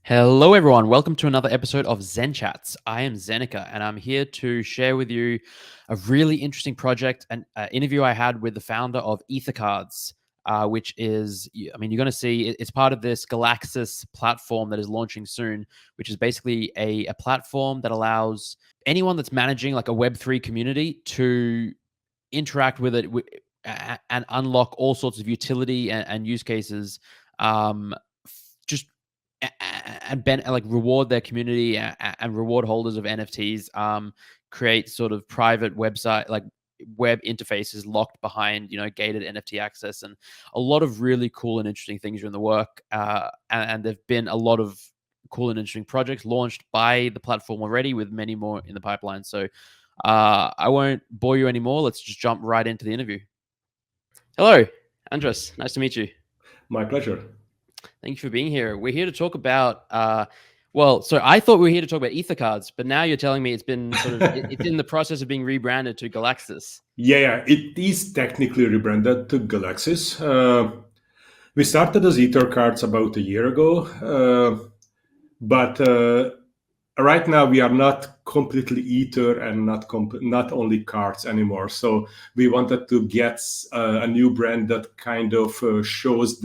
Hello, everyone. Welcome to another episode of ZenChats. I am Zenica, and I'm here to share with you a really interesting project, an interview I had with the founder of Ethercards, which is, you're going to see it's part of this Galaxis platform that is launching soon, which is basically a platform that allows anyone that's managing like a Web3 community to interact with it and unlock all sorts of utility and use cases. Just and like reward their community and reward holders of NFTs. Create sort of private website like web interfaces locked behind gated NFT access, and a lot of really cool and interesting things are in the work. And there've been a lot of cool and interesting projects launched by the platform already, with many more in the pipeline. So I won't bore you anymore. Let's just jump right into the interview. Hello, Andras. Nice to meet you. My pleasure. Thank you for being here. We're here to talk about, so I thought we were here to talk about Ethercards, but now you're telling me it's been it's in the process of being rebranded to Galaxis. Yeah, it is technically rebranded to Galaxis. We started as Ethercards about a year ago, but right now we are not completely Ether and not only cards anymore. So we wanted to get a new brand that kind of shows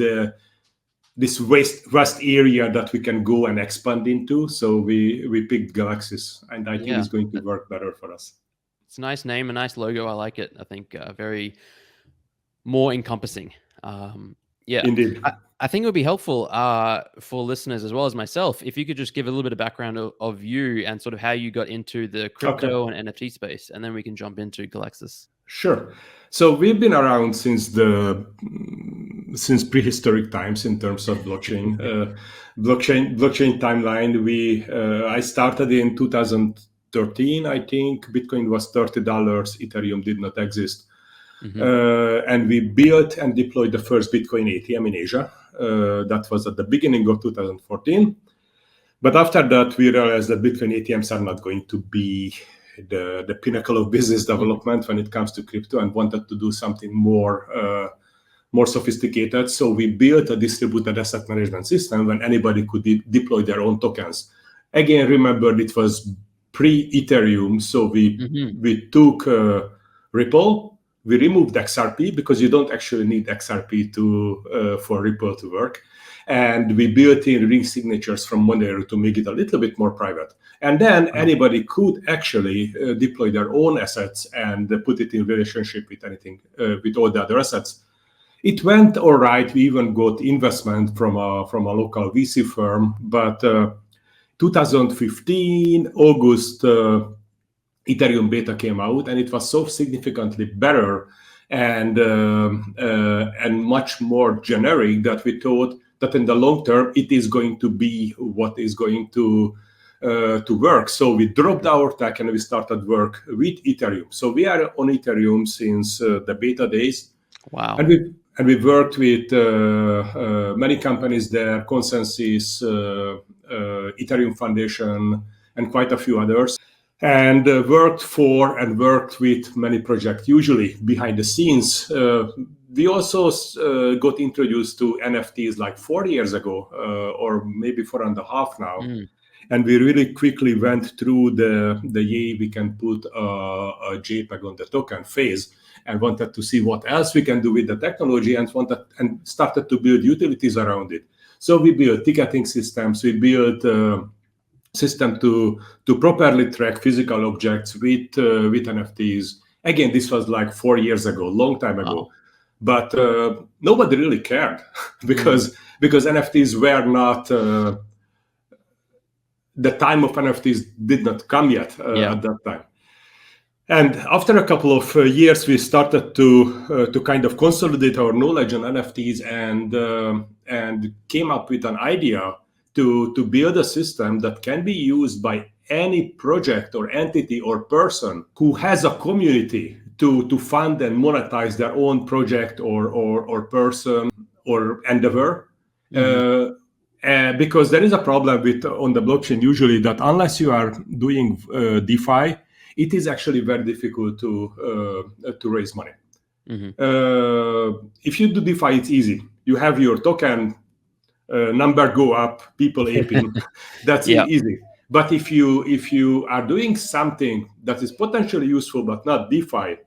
this vast area that we can go and expand into. So we picked Galaxis, and I think it's going to work better for us. It's a nice name, a nice logo. I like it. I think very more encompassing. Indeed. I think it would be helpful for listeners as well as myself if you could just give a little bit of background of you and sort of how you got into the crypto and NFT space, and then we can jump into Galaxis. Sure. So we've been around since prehistoric times in terms of blockchain. Blockchain timeline. I started in 2013. I think Bitcoin was $30. Ethereum did not exist. And we built and deployed the first Bitcoin ATM in Asia. That was at the beginning of 2014. But after that, we realized that Bitcoin ATMs are not going to be the pinnacle of business development when it comes to crypto, and wanted to do something more sophisticated. So we built a distributed asset management system when anybody could deploy their own tokens. Again, remember, it was pre-Ethereum, so we took Ripple. We removed XRP because you don't actually need XRP for Ripple to work. And we built in ring signatures from Monero to make it a little bit more private. And then anybody could actually deploy their own assets and put it in relationship with anything, with all the other assets. It went all right. We even got investment from a local VC firm. But 2015, August, Ethereum beta came out, and it was so significantly better and much more generic that we thought that in the long term it is going to be what is going to work. So we dropped our tech and we started work with Ethereum. So we are on Ethereum since the beta days. Wow! And we worked with many companies there: Consensus, Ethereum Foundation, and quite a few others. And worked with many projects, usually behind the scenes. We also got introduced to NFTs like 4 years ago, or maybe 4.5 now. And we really quickly went through the we can put a JPEG on the token phase, and wanted to see what else we can do with the technology, and started to build utilities around it. So we built ticketing systems, we built system to properly track physical objects with NFTs. Again, this was like 4 years ago, long time ago. But nobody really cared because NFTs were not, the time of NFTs did not come yet at that time. And after a couple of years, we started to kind of consolidate our knowledge on NFTs and came up with an idea to build a system that can be used by any project or entity or person who has a community to fund and monetize their own project or person or endeavor. Because there is a problem on the blockchain usually that unless you are doing DeFi, it is actually very difficult to raise money. If you do DeFi, it's easy. You have your token, number go up, people aping. That's Yeah. easy. But if you are doing something that is potentially useful but not DeFi,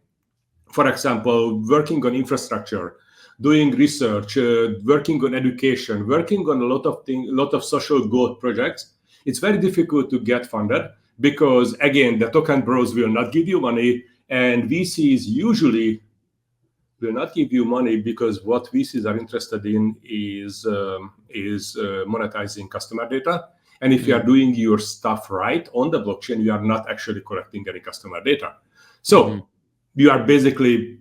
for example, working on infrastructure, doing research, working on education, working on a lot of things, a lot of social good projects, it's very difficult to get funded because, again, the token bros will not give you money, and VCs usually will not give you money because what VCs are interested in is monetizing customer data. And if you are doing your stuff right on the blockchain, you are not actually collecting any customer data. So you are basically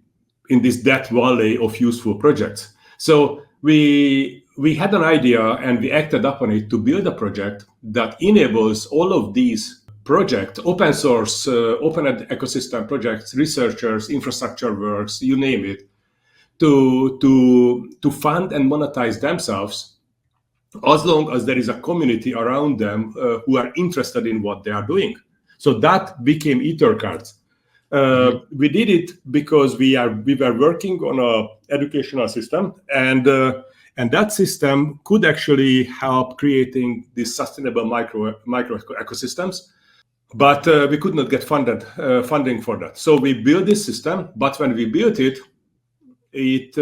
in this death valley of useful projects. So we had an idea and we acted upon it to build a project that enables all of these projects, open source, open ecosystem projects, researchers, infrastructure works, you name it, to fund and monetize themselves, as long as there is a community around them who are interested in what they are doing. So that became Ethercards. We did it because we were working on a educational system, and that system could actually help creating these sustainable micro ecosystems. But we could not get funding for that. So we built this system. But when we built it, it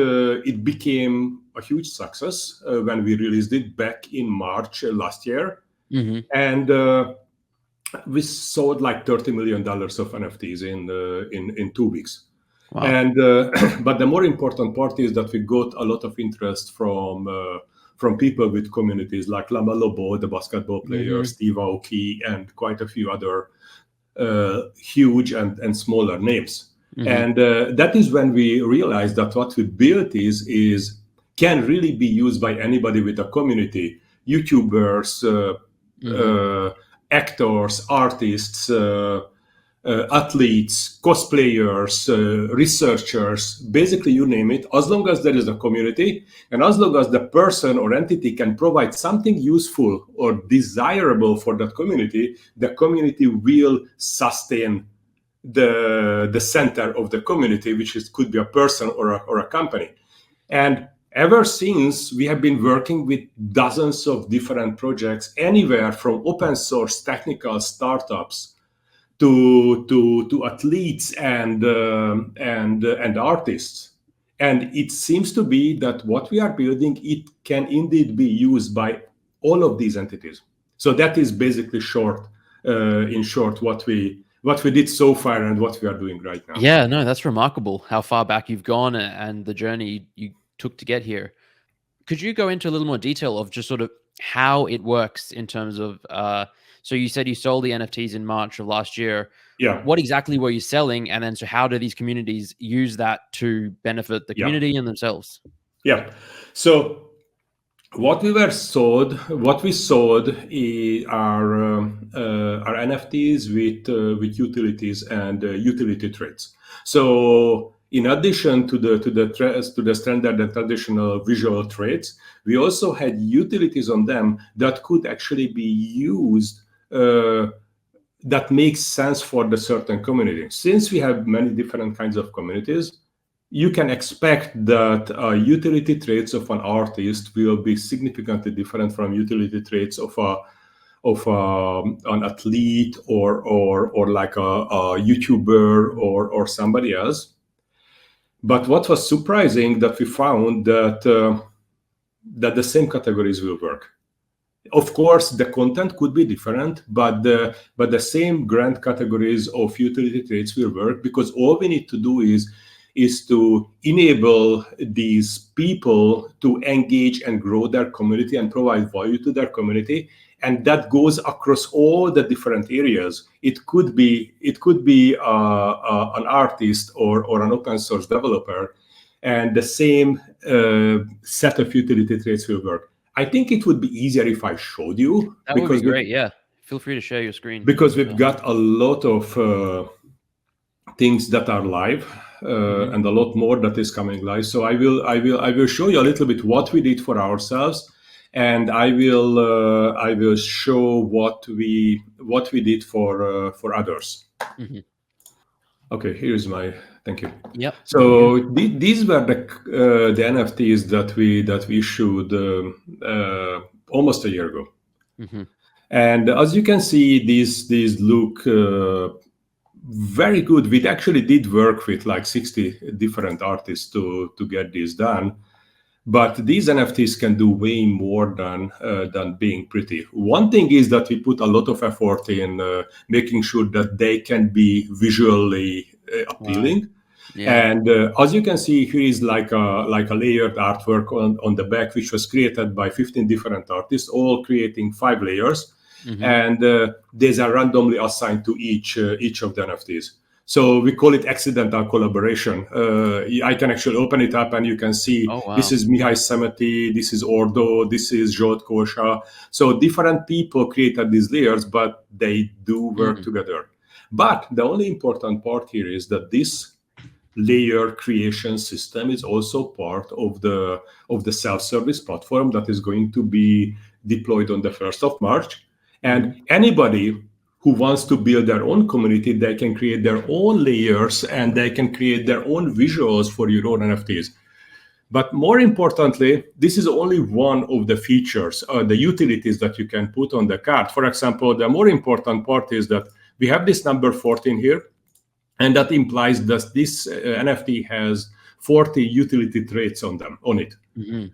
became a huge success when we released it back in March last year, and we sold like $30 million of NFTs in 2 weeks. Wow. And but the more important part is that we got a lot of interest from people with communities like Lama Lobo, the basketball player, Steve Aoki, and quite a few other huge and smaller names. And that is when we realized that what we built is can really be used by anybody with a community, YouTubers, actors, artists, athletes, cosplayers, researchers, basically you name it, as long as there is a community and as long as the person or entity can provide something useful or desirable for that community, the community will sustain the center of the community, which could be a person or a company. And ever since, we have been working with dozens of different projects, anywhere from open source technical startups to athletes and artists. And it seems to be that what we are building, it can indeed be used by all of these entities. So that is basically in short, what we did so far and what we are doing right now. Yeah, no, that's remarkable how far back you've gone and the journey you took to get here. Could you go into a little more detail of just sort of how it works in terms of, so you said you sold the NFTs in March of last year. Yeah. What exactly were you selling? And then, so how do these communities use that to benefit the community and themselves? Yeah. So what we sold are NFTs with utilities and utility traits. So in addition to the standard and traditional visual traits, we also had utilities on them that could actually be used that makes sense for the certain community. Since we have many different kinds of communities, you can expect that utility traits of an artist will be significantly different from utility traits of an athlete or like a YouTuber or somebody else. But what was surprising that we found that the same categories will work. Of course, the content could be different, but the same grand categories of utility traits will work because all we need to do is to enable these people to engage and grow their community and provide value to their community, and that goes across all the different areas. It could be an artist or an open source developer, and the same set of utility traits will work. I think it would be easier if I showed you. That would be great. Yeah, feel free to share your screen because we've got a lot of things that are live. And a lot more that is coming live. So I will show you a little bit what we did for ourselves, and I will show what we did for others. Okay, here's my Thank you. Yep. So these were the NFTs that we issued almost a year ago. Mm-hmm. And as you can see, these look very good. We actually did work with like 60 different artists to get this done. But these NFTs can do way more than being pretty. One thing is that we put a lot of effort in making sure that they can be visually appealing. Wow. Yeah. And as you can see, here is like a layered artwork on the back, which was created by 15 different artists, all creating 5 layers. Mm-hmm. And these are randomly assigned to each of the NFTs. So we call it accidental collaboration. I can actually open it up and you can see this is Mihai Semeti, this is Ordo, this is Zsolt Kósa. So different people created these layers, but they do work together. But the only important part here is that this layer creation system is also part of the self-service platform that is going to be deployed on the 1st of March. And anybody who wants to build their own community, they can create their own layers and they can create their own visuals for your own NFTs. But more importantly, this is only one of the features, the utilities that you can put on the card. For example, the more important part is that we have this number 14 here, and that implies that this NFT has 40 utility traits on it. Mm-hmm.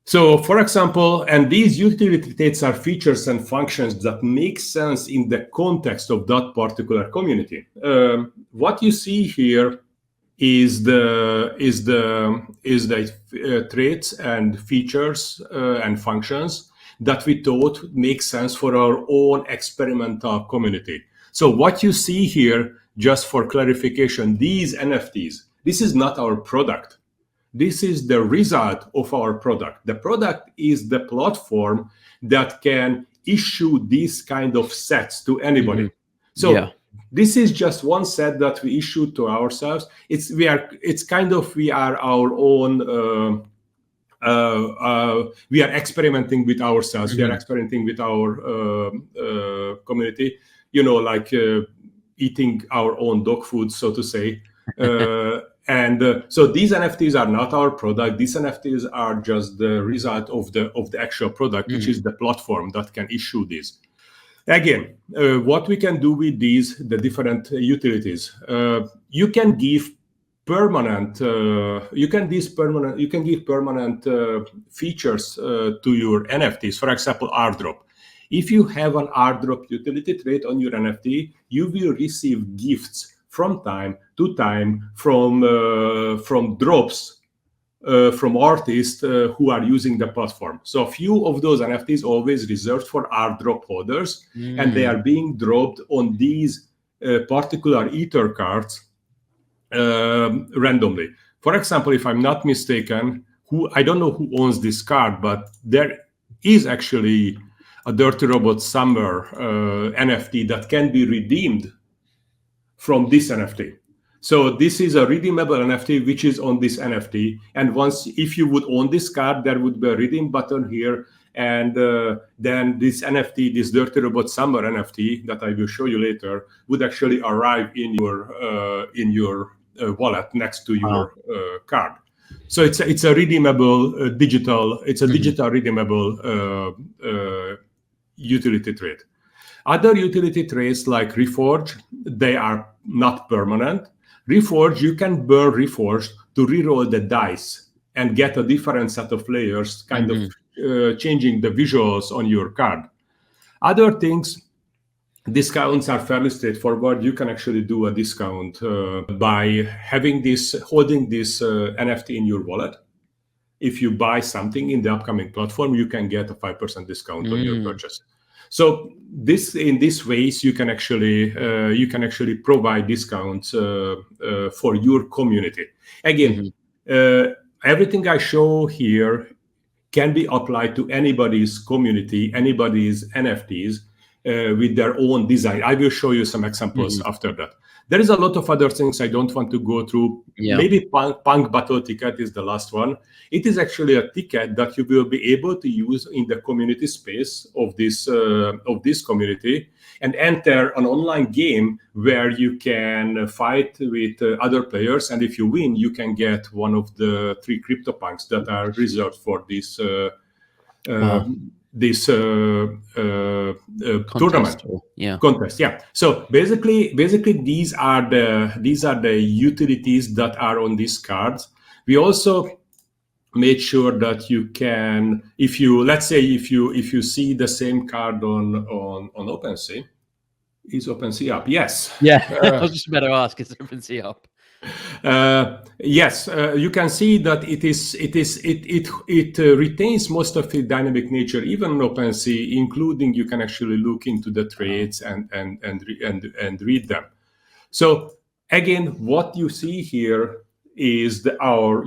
So, for example, and these utility traits are features and functions that make sense in the context of that particular community. What you see here is the traits and features and functions that we thought make sense for our own experimental community. So, what you see here, just for clarification, these NFTs, this is not our product. This is the result of our product. The product is the platform that can issue these kind of sets to anybody. So this is just one set that we issue to ourselves. We are our own. We are experimenting with ourselves. We are experimenting with our community. Like eating our own dog food, so to say. So these NFTs are not our product. These NFTs are just the result of the actual product, which is the platform that can issue these. Again, what we can do with the different utilities, you can give permanent features to your NFTs. For example, airdrop. If you have an airdrop utility trait on your NFT, you will receive gifts from time to time from drops from artists who are using the platform. So a few of those NFTs always reserved for airdrop holders, and they are being dropped on these particular Ethercards randomly. For example, if I'm not mistaken, I don't know who owns this card, but there is actually a Dirty Robot Summer NFT that can be redeemed from this NFT. So this is a redeemable NFT which is on this NFT. And if you would own this card, there would be a redeem button here. And then this NFT, this Dirty Robot Summer NFT that I will show you later, would actually arrive in your wallet next to your card. So it's a redeemable digital. It's a digital redeemable utility trait. Other utility traits like Reforge, they are not permanent. Reforge, you can burn Reforge to reroll the dice and get a different set of layers, kind of changing the visuals on your card. Other things, discounts are fairly straightforward. You can actually do a discount by holding this NFT in your wallet. If you buy something in the upcoming platform, you can get a 5% discount on your purchase. So in this ways, you can actually provide discounts for your community. Again, everything I show here can be applied to anybody's community, anybody's NFTs with their own design. I will show you some examples after that. There is a lot of other things I don't want to go through. Yeah. Maybe Punk Battle Ticket is the last one. It is actually a ticket that you will be able to use in the community space of this community and enter an online game where you can fight with other players. And if you win, you can get one of the 3 CryptoPunks that are reserved for this tournament. Contest. Yeah. So basically these are the utilities that are on these cards. We also made sure that you can, if you see the same card on OpenSea. Is OpenSea up? Yes. Yeah. I was just about to ask, is OpenSea up? Yes, you can see that it retains most of the dynamic nature, even on OpenSea, including you can actually look into the trades and read them. So again, what you see here is our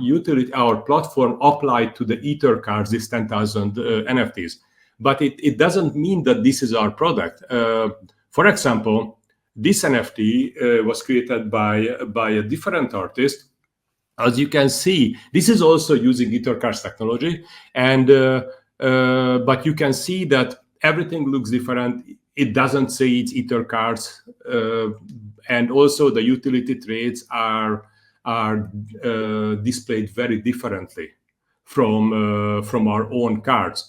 platform applied to the Ethercards, these 10,000 NFTs. But it doesn't mean that this is our product. For example, this NFT was created by a different artist. As you can see, this is also using Ethercards technology, and but you can see that everything looks different. It doesn't say it's Ethercards, and also the utility trades are displayed very differently from our own cards.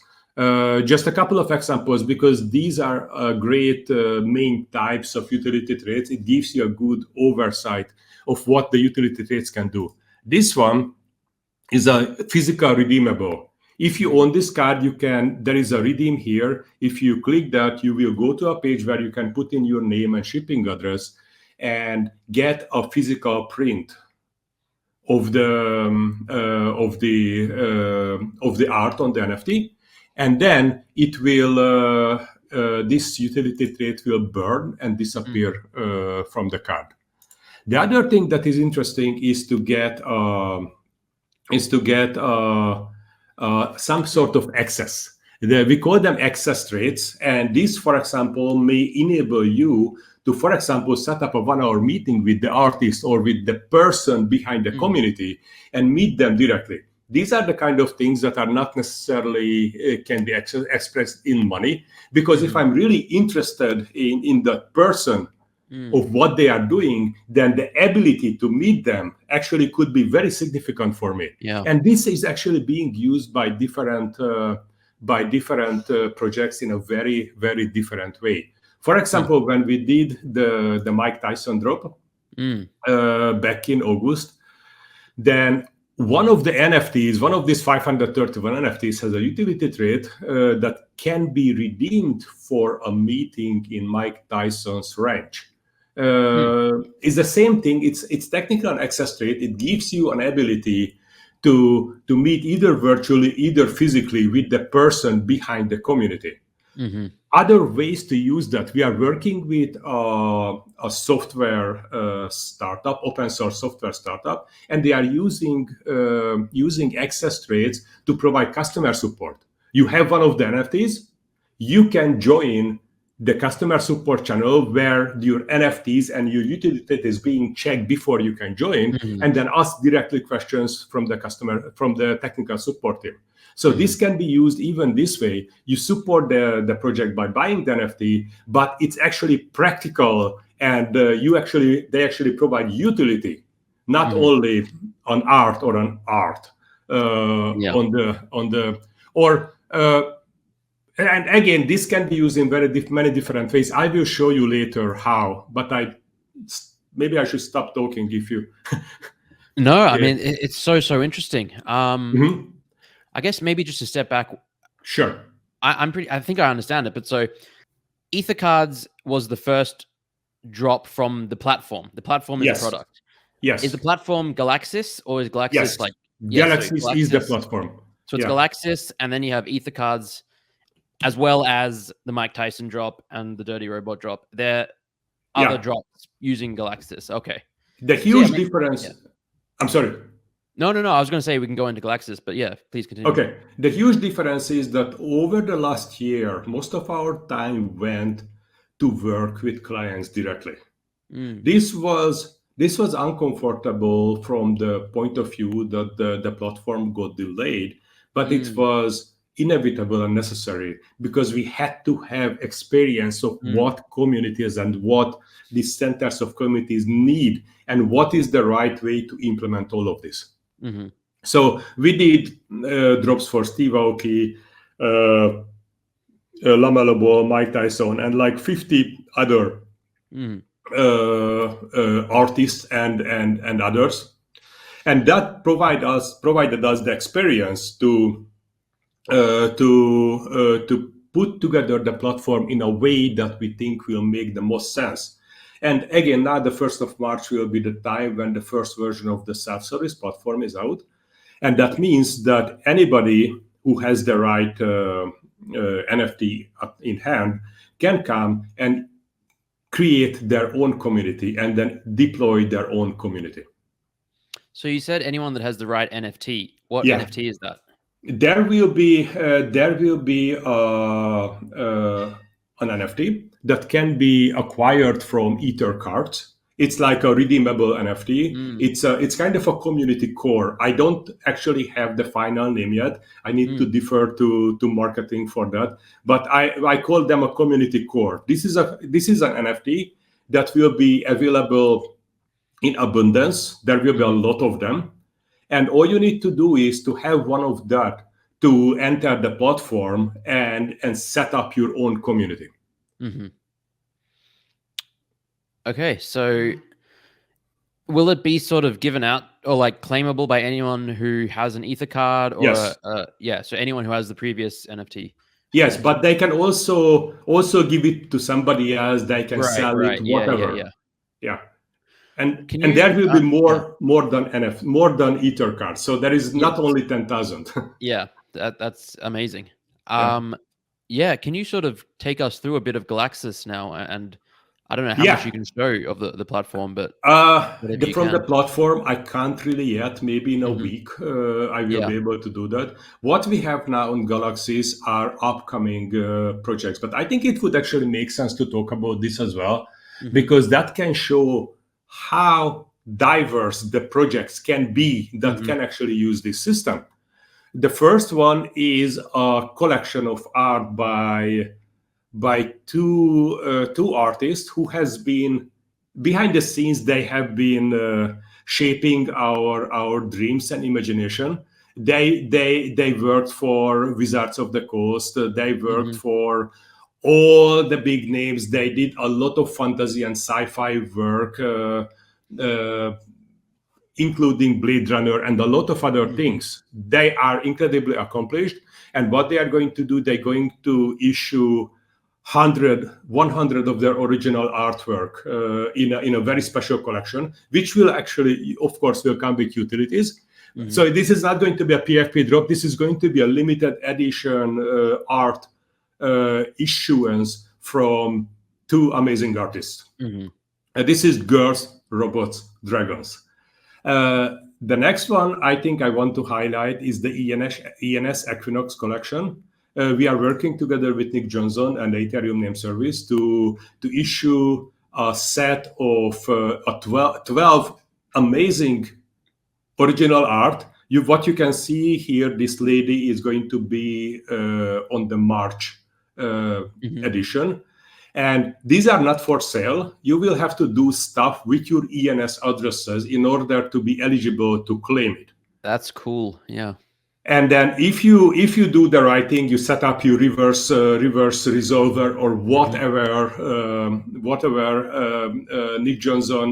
Just a couple of examples, because these are great main types of utility trades. It gives you a good oversight of what the utility trades can do. This one is a physical redeemable. If you own this card, there is a redeem here. If you click that, you will go to a page where you can put in your name and shipping address and get a physical print of the art on the NFT. And then it will this utility trade will burn and disappear from the card. The other thing that is interesting is to get some sort of access. We call them access trades, and this, for example, may enable you to, for example, set up a 1-hour meeting with the artist or with the person behind the community and meet them directly. These are the kind of things that are not necessarily can be expressed in money, because if I'm really interested in that person of what they are doing, then the ability to meet them actually could be very significant for me. Yeah. And this is actually being used by different projects in a very, very different way. For example, when we did the Mike Tyson drop back in August, then one of the NFTs, one of these 531 NFTs, has a utility trade that can be redeemed for a meeting in Mike Tyson's ranch. It's the same thing. It's technically an access trade. It gives you an ability to meet either virtually, either physically with the person behind the community. Other ways to use that, we are working with a software startup, open source software startup, and they are using access trades to provide customer support. You have one of the NFTs, you can join the customer support channel where your NFTs and your utility is being checked before you can join, and then ask directly questions from the customer, from the technical support team. So this can be used even this way. You support the project by buying the NFT, but it's actually practical, and they actually provide utility, not only on art or on art, and again, this can be used in many different ways. I will show you later how, but maybe I should stop talking if you. No, I mean, it's so interesting. I guess maybe just to step back. Sure. I think I understand it, but so Ethercards was the first drop from the platform. The platform is the product. Yes. Is the platform Galaxis, or is Galaxis like Galaxis is the platform? So it's Galaxis, and then you have Ethercards, as well as the Mike Tyson drop and the Dirty Robot drop. There are other drops using Galaxis. Okay. The huge difference. Yeah. I'm sorry. No. I was going to say we can go into Galaxis, but yeah, please continue. Okay. The huge difference is that over the last year, most of our time went to work with clients directly. Mm, This was uncomfortable from the point of view that the platform got delayed, but it mm, was inevitable and necessary because we had to have experience of mm, what communities and what these centers of communities need and what is the right way to implement all of this. mm-hmm, So we did drops for Steve Aoki, Lamelo Ball, Mike Tyson, and like 50 other mm, artists and others, and that provided us the experience to put together the platform in a way that we think will make the most sense. And again, now the 1st of March will be the time when the first version of the self-service platform is out, and that means that anybody who has the right NFT in hand can come and create their own community and then deploy their own community. So you said anyone that has the right NFT. What Yeah, NFT is that? there will be an NFT that can be acquired from Ethercards. It's like a redeemable NFT. Mm, It's kind of a community core. I don't actually have the final name yet. I need to mm, defer to marketing for that. But I call them a community core. This is an NFT that will be available in abundance. There will be a mm-hmm, lot of them, and all you need to do is to have one of that to enter the platform and set up your own community. mm-hmm. Okay, so will it be sort of given out or like claimable by anyone who has an Ether card or Yes, yeah, so anyone who has the previous NFT yes, mentioned. but they can also give it to somebody else. They can Right, sell it, right. Yeah, yeah, whatever. yeah. Yeah, and Can and there you will be yeah, more than more than Ether cards. So there is yeah, not only 10,000. yeah. That's amazing. Yeah. Yeah, can you sort of take us through a bit of Galaxis now and I don't know how much Yeah. you can show of the platform, but whatever you From the can. platform, I can't really yet. Maybe in a Hmm. week, I will Yeah. be able to do that. What we have now on Galaxies are upcoming projects, but I think it would actually make sense to talk about this as well, Hmm. because that can show how diverse the projects can be that Hmm. can actually use this system. The first one is a collection of art by two artists who has been behind the scenes. They have been shaping our dreams and imagination. They worked for Wizards of the Coast. They worked Hmm. for all the big names. They did a lot of fantasy and sci-fi work, uh, including Blade Runner and a lot of other Hmm. things. They are incredibly accomplished. And what they are going to do, they're going to issue 100 of their original artwork in a very special collection, which will actually, of course, will come with utilities. Hmm. So this is not going to be a PFP drop. This is going to be a limited edition art issuance from two amazing artists. Hmm. This is Girls, Robots, Dragons. The next one I think I want to highlight is the ENS Equinox collection. We are working together with Nick Johnson and the Ethereum Name Service to issue a set of 12 amazing original art. What you can see here, this lady is going to be on the March Hmm. edition. And these are not for sale. You will have to do stuff with your ENS addresses in order to be eligible to claim it. That's cool. Yeah. And then if you do the right thing, you set up your reverse resolver or Hmm. whatever Nick Johnson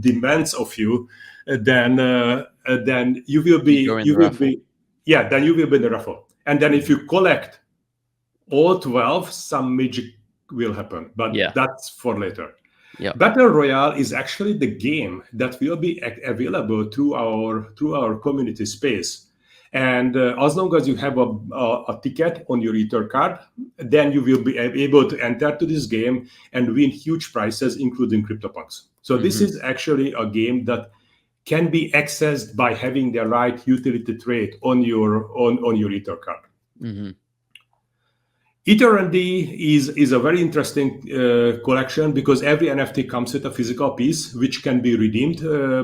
demands of you, then you will You go be in the you will raffle. be yeah then you will be in the raffle. And then if Hmm. you collect all 12, some magic will happen, but Yeah. that's for later. Yep. Battle Royale is actually the game that will be available through our community space. And as long as you have a ticket on your Ether card, then you will be able to enter to this game and win huge prizes, including CryptoPunks. So this Hmm. is actually a game that can be accessed by having the right utility trait on your Ether card. Hmm. Ether&D is a very interesting collection because every NFT comes with a physical piece which can be redeemed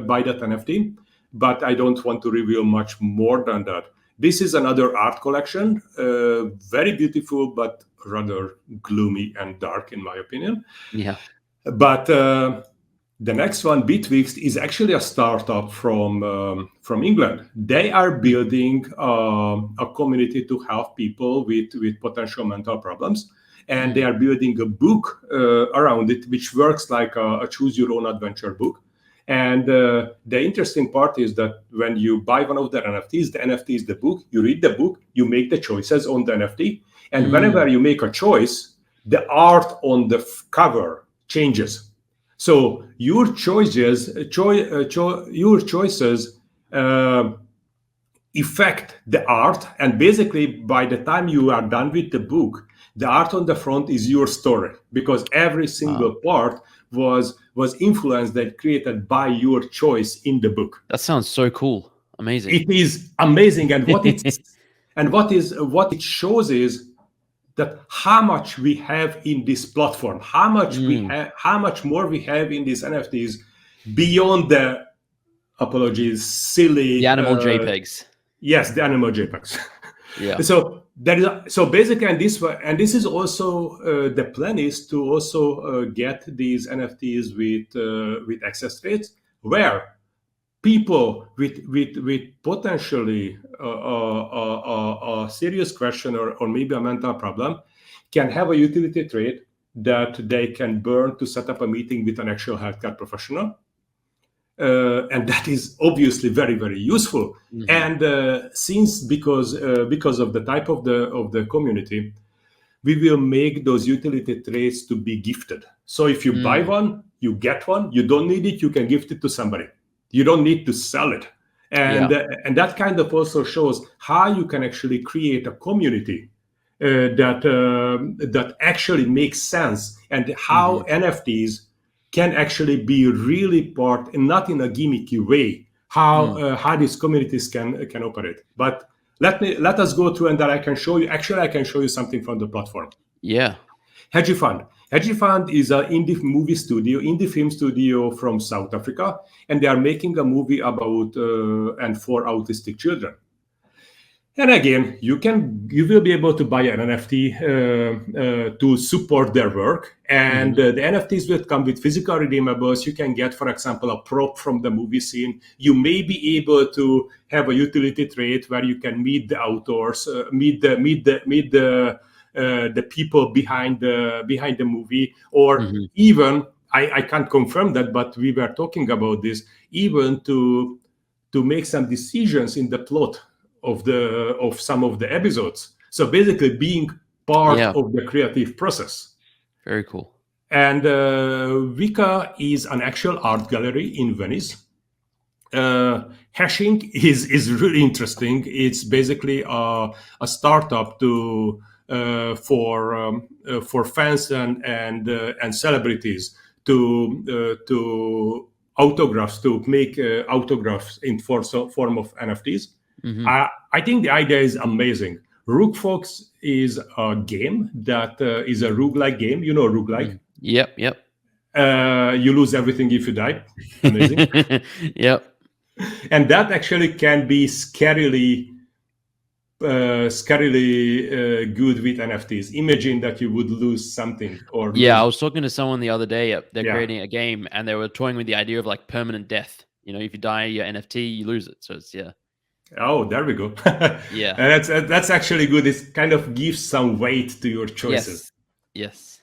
by that NFT. But I don't want to reveal much more than that. This is another art collection, very beautiful, but rather gloomy and dark, in my opinion. Yeah. But the next one, Bitwixt, is actually a startup from England. They are building a community to help people with potential mental problems, and they are building a book around it, which works like a choose your own adventure book. And the interesting part is that when you buy one of their NFTs, the NFT is the book. You read the book, you make the choices on the NFT, and whenever you make a choice, the art on the cover changes. So your choices affect the art, and basically by the time you are done with the book, the art on the front is your story, because every single part was influenced and created by your choice in the book. That sounds so cool. Amazing. It is amazing, and what it shows is that how much we have in this platform, how much more we have in these NFTs beyond the silly the animal JPEGs. Yes, the animal JPEGs. Yeah. So basically, and this is also the plan is to also get these NFTs with access rates where people with potentially a serious question or maybe a mental problem can have a utility trade that they can burn to set up a meeting with an actual healthcare professional. And that is obviously very, very useful. And because of the type of the community, we will make those utility trades to be gifted. So if you buy one, you get one. You don't need it, you can gift it to somebody. You don't need to sell it. And that kind of also shows how you can actually create a community that actually makes sense, and how NFTs can actually be really part, and not in a gimmicky way, how these communities can operate. But let us go through, and then I can show you. Actually, I can show you something from the platform. Yeah. Hedgefund. Hedgefund is an indie film studio from South Africa, and they are making a movie about and for autistic children. And again, you will be able to buy an NFT to support their work, and the NFTs will come with physical redeemables. You can get, for example, a prop from the movie scene. You may be able to have a utility trade where you can meet the authors, meet the people behind the movie, or even I can't confirm that, but we were talking about this, even to make some decisions in the plot of some of the episodes. So basically being part of the creative process. Very cool. And Vika is an actual art gallery in Venice. Hashing is really interesting. It's basically a startup for fans and celebrities to autographs, to make autographs in form of NFTs. I think the idea is amazing. Rook Fox is a game that is a roguelike game. You know roguelike? Yep. You lose everything if you die. Amazing. Yep. And that actually can be scarily good with NFTs. Imagine that you would lose something. I was talking to someone the other day. They're creating a game, and they were toying with the idea of like permanent death. You know, if you die your NFT, you lose it. So it's Oh, there we go. Yeah. And that's actually good. It kind of gives some weight to your choices. Yes.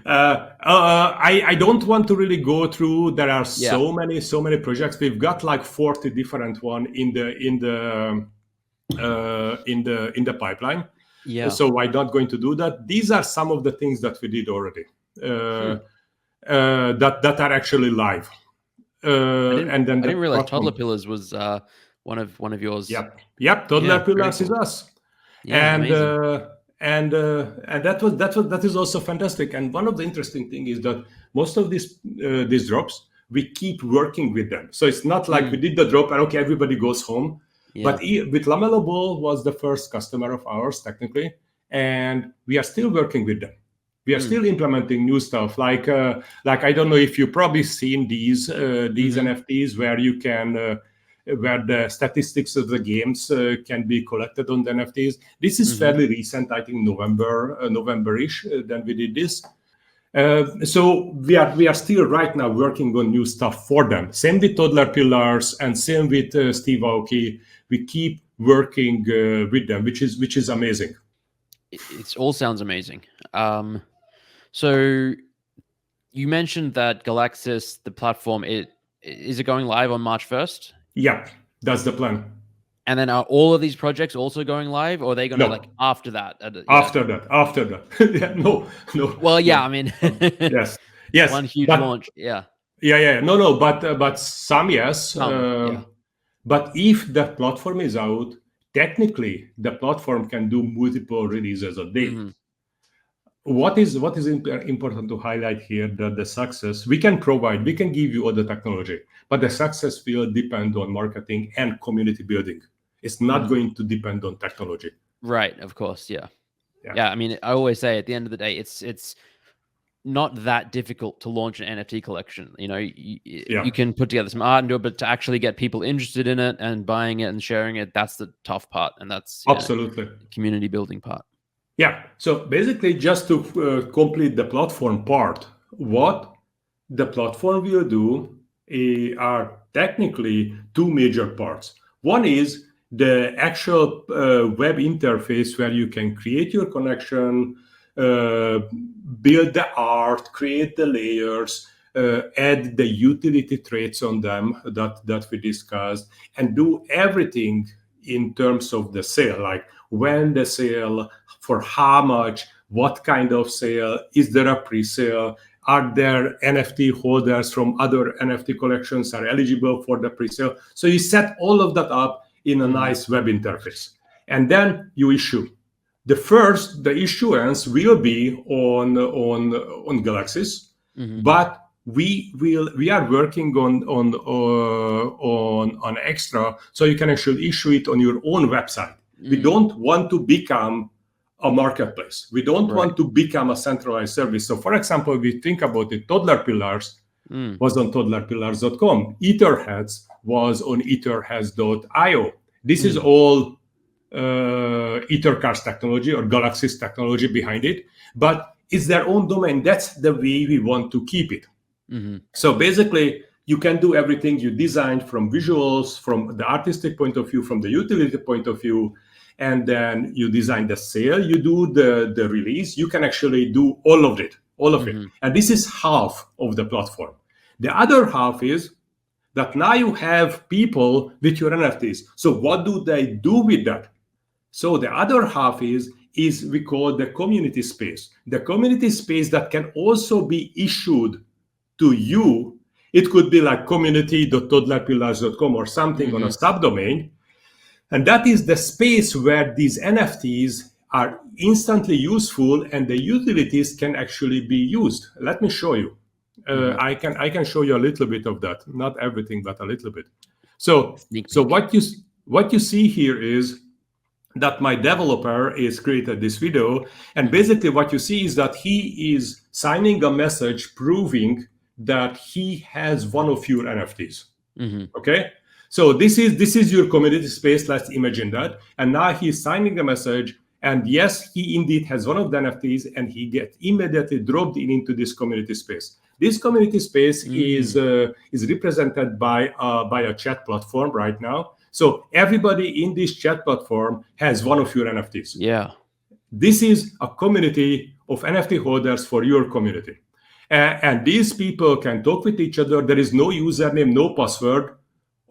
I don't want to really go through. There are so many projects. We've got like 40 different one in the pipeline. Yeah. So I'm not going to do that. These are some of the things that we did already that are actually live. I didn't realize Toddler Pillars was one of yours. Yep. Toddler Pillars is us. Yeah, and that is also fantastic. And one of the interesting thing is that most of these drops, we keep working with them. So it's not like we did the drop and okay, everybody goes home. Yeah. But with LaMelo Ball was the first customer of ours technically, and we are still working with them. We are still implementing new stuff. Like I don't know if you've probably seen these NFTs where you can. Where the statistics of the games can be collected on the NFTs. This is fairly recent, I think November-ish, then we did this. So we are still right now working on new stuff for them. Same with Toddler Pillars and same with Steve Aoki. We keep working with them, which is amazing. It all sounds amazing. So you mentioned that Galaxis, the platform, is it going live on March 1st? Yeah, that's the plan. And then are all of these projects also going live, or are they going to like after that? After that. Yeah, no. Well, yeah, no. I mean, yes. One huge launch. Yeah. No, but some yes. Yeah. But if the platform is out, technically the platform can do multiple releases a day. What is important to highlight here, that the success we can give you all the technology, but the success will depend on marketing and community building. It's not going to depend on technology. Right, of course, yeah. I mean, I always say at the end of the day, it's not that difficult to launch an NFT collection. You know, you can put together some art and do it, but to actually get people interested in it and buying it and sharing it, that's the tough part, and that's absolutely the community building part. Yeah. So basically, just to complete the platform part, what the platform will do are technically two major parts. One is the actual web interface where you can create your connection, build the art, create the layers, add the utility traits on them that we discussed, and do everything in terms of the sale, like when the sale, for how much, what kind of sale, is there a pre-sale, are there NFT holders from other NFT collections are eligible for the pre-sale. So you set all of that up in a nice web interface, and then you issue. The issuance will be on Galaxis, but we are working on extra, so you can actually issue it on your own website. We don't want to become a marketplace. We don't want to become a centralized service. So, for example, if we think about it, Toddler Pillars was on toddlerpillars.com. Etherheads was on etherheads.io. This is all Ethercards technology or Galaxis technology behind it, but it's their own domain. That's the way we want to keep it. So basically, you can do everything you designed, from visuals, from the artistic point of view, from the utility point of view, and then you design the sale, you do the release. You can actually do all of it. And this is half of the platform. The other half is that now you have people with your NFTs. So what do they do with that? So the other half is we call the community space. The community space that can also be issued to you. It could be like community.toddlerpillars.com or something on a subdomain. And that is the space where these NFTs are instantly useful and the utilities can actually be used. Let me show you. I can show you a little bit of that. Not everything, but a little bit. So what you see here is that my developer is created this video. And basically what you see is that he is signing a message proving that he has one of your NFTs. Okay? So this is your community space. Let's imagine that. And now he's signing a message. And yes, he indeed has one of the NFTs, and he gets immediately dropped into this community space. This community space is represented by a chat platform right now. So everybody in this chat platform has one of your NFTs. Yeah. This is a community of NFT holders for your community. And these people can talk with each other. There is no username, no password.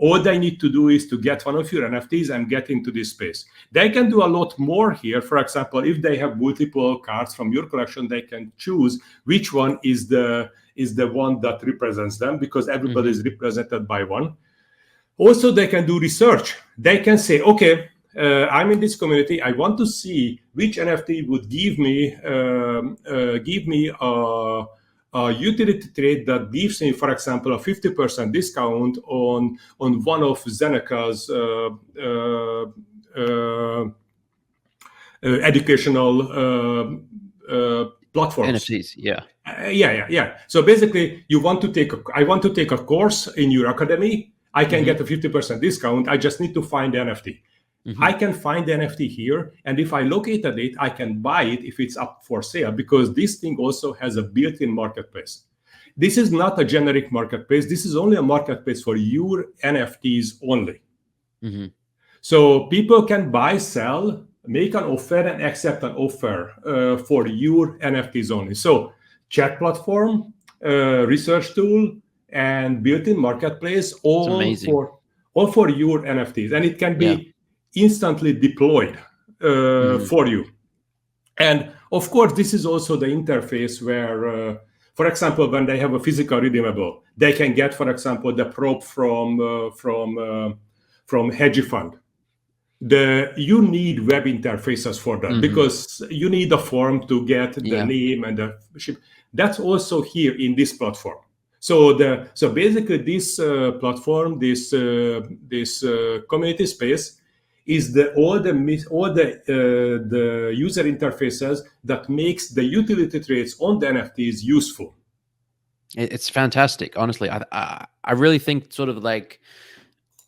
All they need to do is to get one of your NFTs and get into this space. They can do a lot more here. For example, if they have multiple cards from your collection, they can choose which one is the one that represents them, because everybody is represented by one. Also, they can do research. They can say, okay, I'm in this community. I want to see which NFT would give me a utility trait that gives me, for example, a 50% discount on one of Zeneca's educational platforms. NFTs, yeah. Yeah. So basically, I want to take a course in your academy. I can get a 50% discount. I just need to find the NFT. I can find the NFT here, and if I located it, I can buy it if it's up for sale, because this thing also has a built-in marketplace. This is not a generic marketplace. This is only a marketplace for your NFTs only. So people can buy, sell, make an offer, and accept an offer for your NFTs only. So chat platform, research tool, and built-in marketplace, all for your NFTs, and it can be instantly deployed for you. And of course, this is also the interface where, for example, when they have a physical redeemable, they can get, for example, the prop from hedge fund. You need web interfaces for that, because you need a form to get the name and the ship. That's also here in this platform. So basically, this platform, this community space, is all the user interfaces that makes the utility trades on the NFTs useful. It's fantastic, honestly. I really think sort of like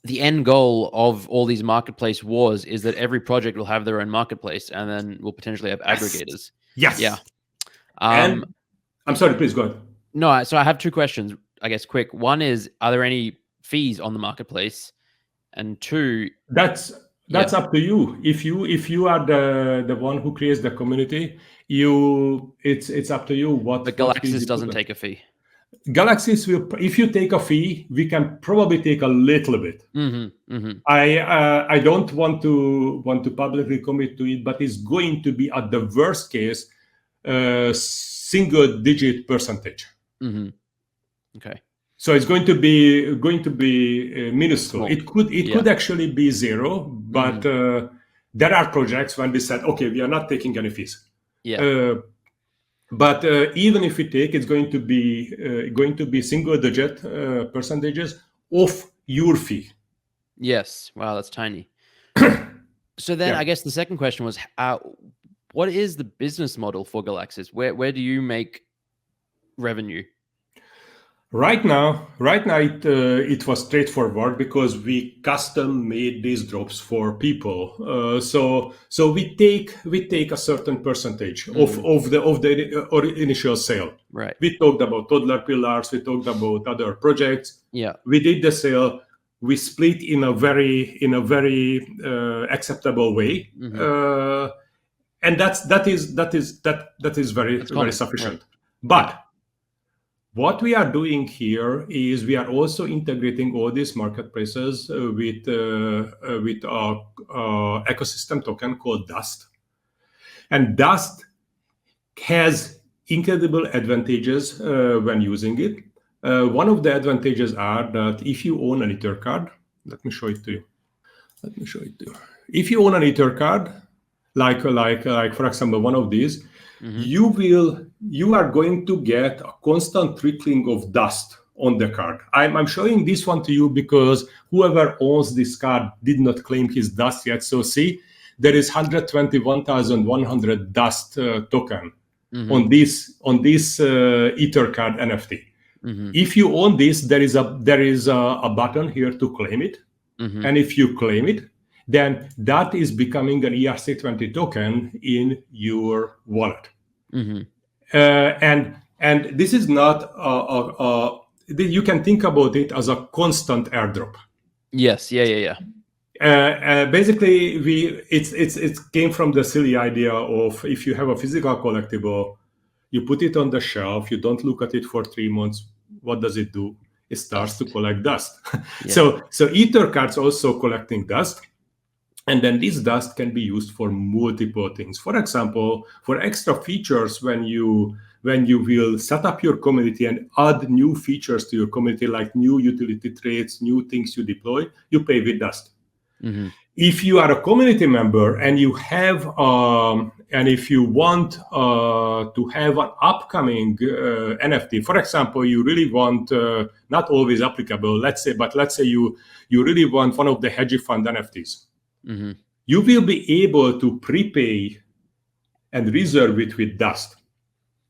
the end goal of all these marketplace wars is that every project will have their own marketplace, and then we'll potentially have aggregators. Yes. Yeah. And I'm sorry, please go ahead. No, so I have two questions, I guess, quick. One is, are there any fees on the marketplace? And two, that's up to you. If you are the one who creates the community, it's up to you what. But Galaxis doesn't take a fee. Galaxis will. If you take a fee, we can probably take a little bit. I don't want to publicly commit to it, but it's going to be, at the worst case, single-digit percentage. Okay. So it's going to be minuscule. It could actually be zero, but there are projects when we said, okay, we are not taking any fees. But even if we take, it's going to be single-digit percentages of your fee. Yes. Wow, that's tiny. So then, I guess the second question was, what is the business model for Galaxis? Where do you make revenue? Right now, it was straightforward because we custom made these drops for people. So we take a certain percentage of the initial sale. Right. We talked about toddler pillars. We talked about other projects. Yeah. We did the sale. We split in a very acceptable way, and that is very sufficient. Right. But what we are doing here is we are also integrating all these marketplaces with our ecosystem token called Dust. And Dust has incredible advantages when using it. One of the advantages are that if you own an Ethercard, let me show it to you. If you own an Ethercard, like for example one of these, you are going to get a constant trickling of dust on the card. I'm showing this one to you because whoever owns this card did not claim his dust yet. So see, there is 121,100 dust token on this Ethercard NFT. If you own this, there is a button here to claim it, and if you claim it, then that is becoming an ERC20 token in your wallet. And this is not you can think about it as a constant airdrop. Yes. Yeah. Basically, it came from the silly idea of, if you have a physical collectible, you put it on the shelf, you don't look at it for 3 months. What does it do? It starts to collect dust. So Ethercards also collecting dust. And then this dust can be used for multiple things. For example, for extra features, when you will set up your community and add new features to your community, like new utility traits, new things you deploy, you pay with dust. If you are a community member and you have, and if you want to have an upcoming NFT, for example, you really want, not always applicable, let's say you really want one of the hedge fund NFTs. you will be able to prepay and reserve it with Dust.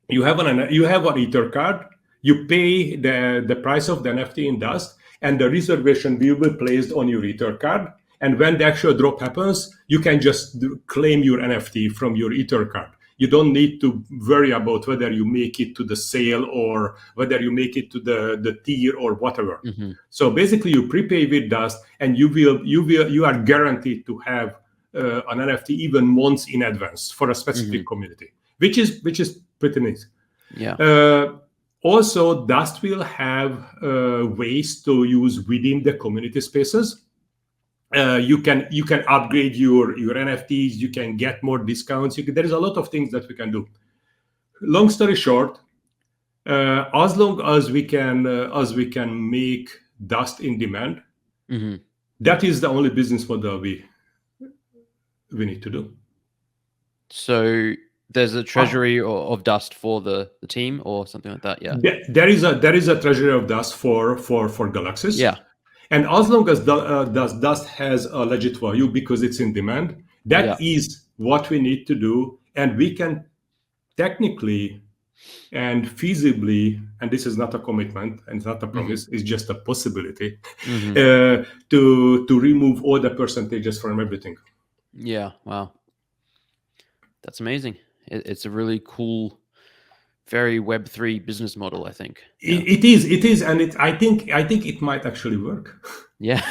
You have an Ether card. You pay the price of the NFT in Dust, and the reservation will be placed on your Ether card. And when the actual drop happens, you can just claim your NFT from your Ether card. You don't need to worry about whether you make it to the sale or whether you make it to the tier or whatever. So basically, you prepay with Dust, and you are guaranteed to have an NFT even months in advance for a specific community, which is pretty neat. Yeah. Also, Dust will have ways to use within the community spaces. You can upgrade your NFTs. You can get more discounts. There is a lot of things that we can do. Long story short, as long as we can make Dust in demand, that is the only business model we need to do. So there's a treasury of Dust for the team or something like that. Yeah. There is a treasury of Dust for Galaxis. Yeah. And as long as Dust has a legit value because it's in demand, that is what we need to do. And we can technically and feasibly, and this is not a commitment and it's not a promise, it's just a possibility, to remove all the percentages from everything. Yeah. Wow. That's amazing. It's a really cool, very Web3 business model, I think. Yeah. It is, and I think it might actually work. Yeah.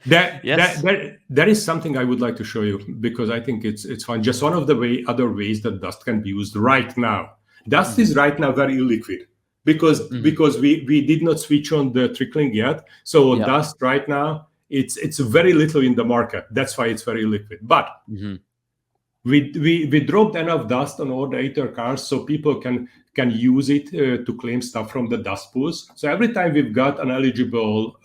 There is something I would like to show you because I think it's fun. Just one of the other ways that Dust can be used right now. Dust is right now very illiquid because we did not switch on the trickling yet. So Dust right now it's very little in the market. That's why it's very illiquid. But we dropped enough Dust on all the Ethercards so people can use it to claim stuff from the Dust pools. So every time we've got an eligible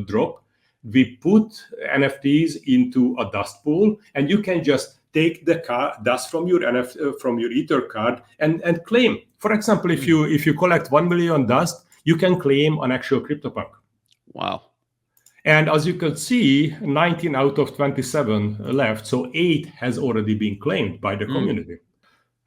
drop, we put NFTs into a Dust pool, and you can just take the Dust from your Ethercard and claim. For example, if you collect 1 million Dust, you can claim an actual CryptoPunk. Wow. And as you can see, 19 out of 27 left. So 8 has already been claimed by the community.